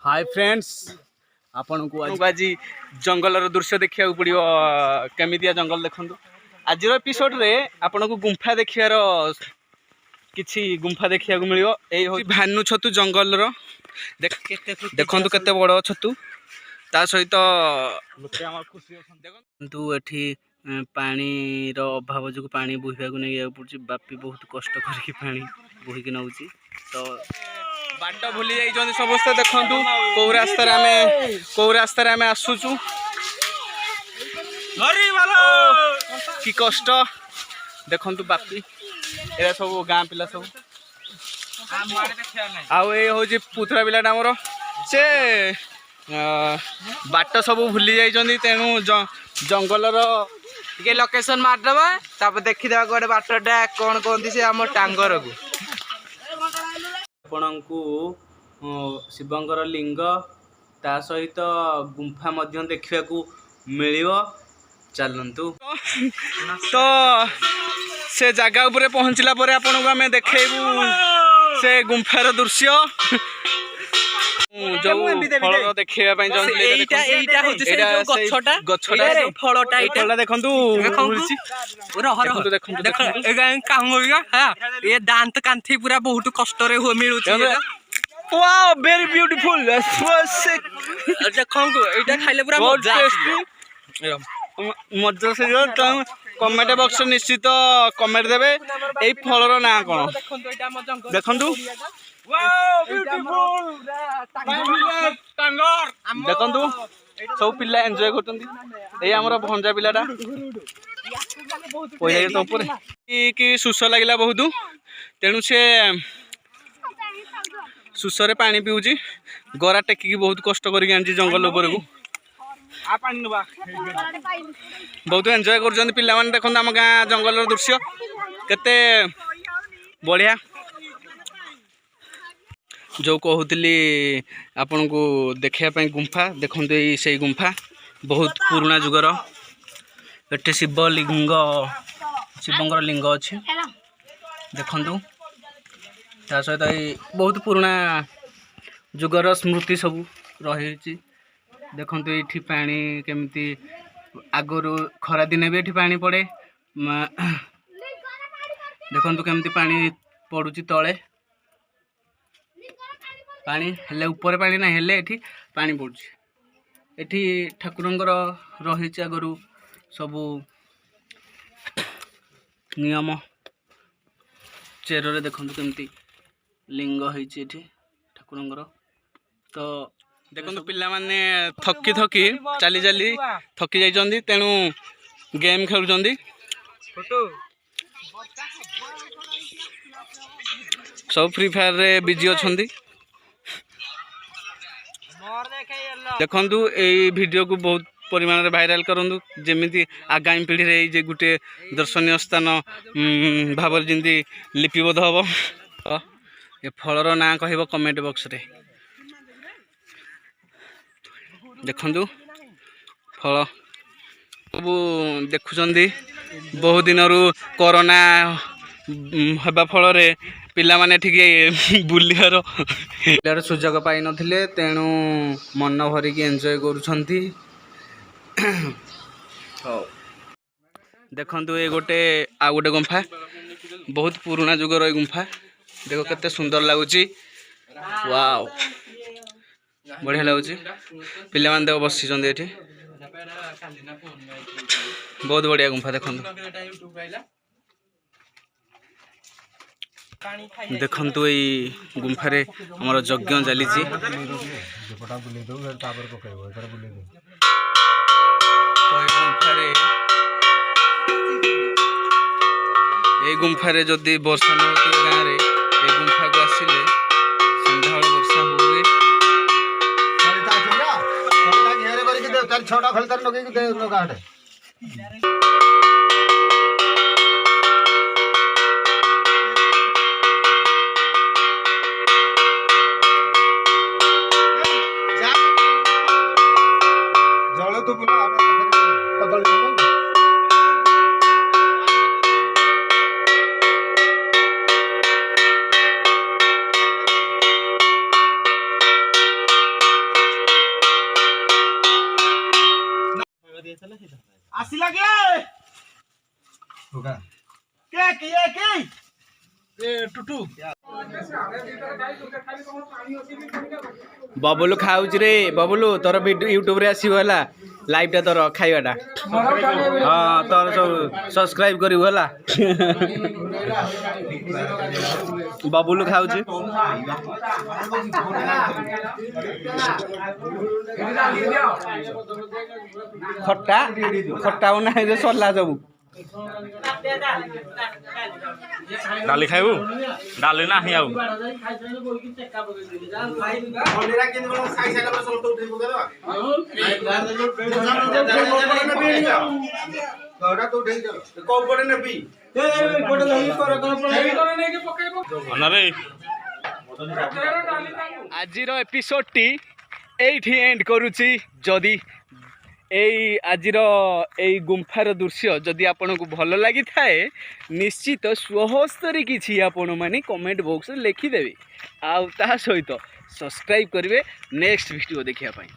Hi friends आपन को आज जंगल दृश्य देखा पड़ो केमितिया जंगल देखु आज एपिसोड रे आपन को गुंफा देखार किछि गुंफा देखा मिलो यही भानु छतु जंगल देखु केते बड़ छतु ता सहित देखु एठी पानी रो अभाव जो पानी बोहिबा को नहीं पड़ुछि बापी बहुत कष्ट करके पानी बोहिकी नउछि तो बाट भूली जाइछन समस्त देखंतु को रास्ता रे आसुचु कि कष्ट देखंतु बापी एरा सब गाँ पिला सब आउ ए होजी पुतरा पिलाटा हमर से बाट सब भूली जाइछन तेणु जंगल टिके लोकेशन मारदबा तापर देखिदेबा गोटे बाटटा कोन कोंती से हम टांगर को आपणको शिवंकर लिंग ता सहित गुंफा मध्य देखा मिलियो चलतु तो से जगह उपरे पहुँचला पर आपन को आम देखू से गुंफार दृश्य जो फल देखा दांत कांथी पूरा बहुत कष्ट मिलू वेरी ब्यूटीफुल देखो खाइले पूरा मजा से कमेंट बॉक्स निश्चित कमेंट देवे एई फलर ना कौन देखंतु देखंतु सब पिला एंजॉय करतंती एई हमर भंजा पिलाटा पहिले तो ऊपर कि सुस लागला बहुत तेणु से सुसरे पानी पिउची गरा टेकी बहुत कष्ट करके आंची जंगल ऊपर को बहुत एंजॉय कर पिला माने देखो आम गाँ जंगल दृश्य केते बढ़िया जो कहूली आपन को देखापी गुंफा देखते से गुंफा बहुत पुराना जुगर एटे शिवंकर लिंग अच्छे देखु ता सहित बहुत पुराना जुगर स्मृति सब रही देखु ये पानी केमती आगरू खरा दिने भी ये पानी पड़े देखु केमती पानी पड़ुची तले पानी हेले ऊपर पानी ना हेले एठी पानी पड़ुची एठी ठाकुरंकर रही आगरू सबू नियम चेर देखु केमती लिंग होइछि एठी ठाकुरंकर तो देखो पिला माने थकी थकी चली चली थकी जाइछन्ती तेणु गेम खेलुछन्ती सब फ्री फायर रे बिजी अछन्ती देखंतु एई वीडियो को बहुत परिमाण रे वायरल करंतु जेमिति आगामी पीढ़ी रे जे गुटे दर्शनीय स्थान भाबर जिंदी लिपिबद्ध हबो ए फलर ना कहबो कमेंट बॉक्स रे देखंतु फल सब देखुचंदी बहुत दिन कोरोना हवा फल रे पिला माने ठीक बुलियार सुजोग पाई नथिले तेणु मन भरिकी एंजॉय करूछंती देखंतु ये गोटे आ गोटे गुंफा बहुत पुराना जुगर ए गुंफा देखो केते सुंदर लागुची वाओ बढ़िया लगुच पिला मान देख बसी ये बहुत बढ़िया गुंफा देखु देखंतु यही गुंफारे हमर यज्ञ चली गुंफारे जदि वर्षा न गाँव में ये गुंफा को आसिले संध्या वर्षा हुए छोटा खलतर लगे जल तो बुला ଆସିଲା କେ କେ କିଏ କେ ଏ ଟୁଟୁ ବବୁଲୁ ଖାଉଛି ରେ ବବୁଲୁ ତୋର ୟୁଟ୍ୟୁବ ରେ ଆସିବ ହେଲା ଲାଇଭ ଟା ତୋର ଖାଇବାଟା ହଁ ତୋର ସବୁ ସବସ୍କ୍ରାଇବ କରିବୁ ହେଲା ବବୁଲୁ ଖାଉଛି ଖଟା ଖଟା ନାହିଁ ସରିଲା ସବୁ ଡାଲି ଖାଇବୁ ଡାଲି ନାହିଁ ଆଉ ଆଜିର ଏପିସୋଡଟି ଏଇଠି ଏଣ୍ଡ କରୁଛି ଯଦି ଏଇ ଆଜିର ଏଇ ଗୁମ୍ଫାର ଦୃଶ୍ୟ ଯଦି ଆପଣଙ୍କୁ ଭଲ ଲାଗିଥାଏ ନିଶ୍ଚିତ ସ୍ୱହସ୍ତରେ କିଛି ଆପଣମାନେ କମେଣ୍ଟ ବକ୍ସରେ ଲେଖିଦେବେ ଆଉ ତା ସହିତ ସବସ୍କ୍ରାଇବ୍ କରିବେ ନେକ୍ସଟ ଭିଡ଼ିଓ ଦେଖିବା ପାଇଁ।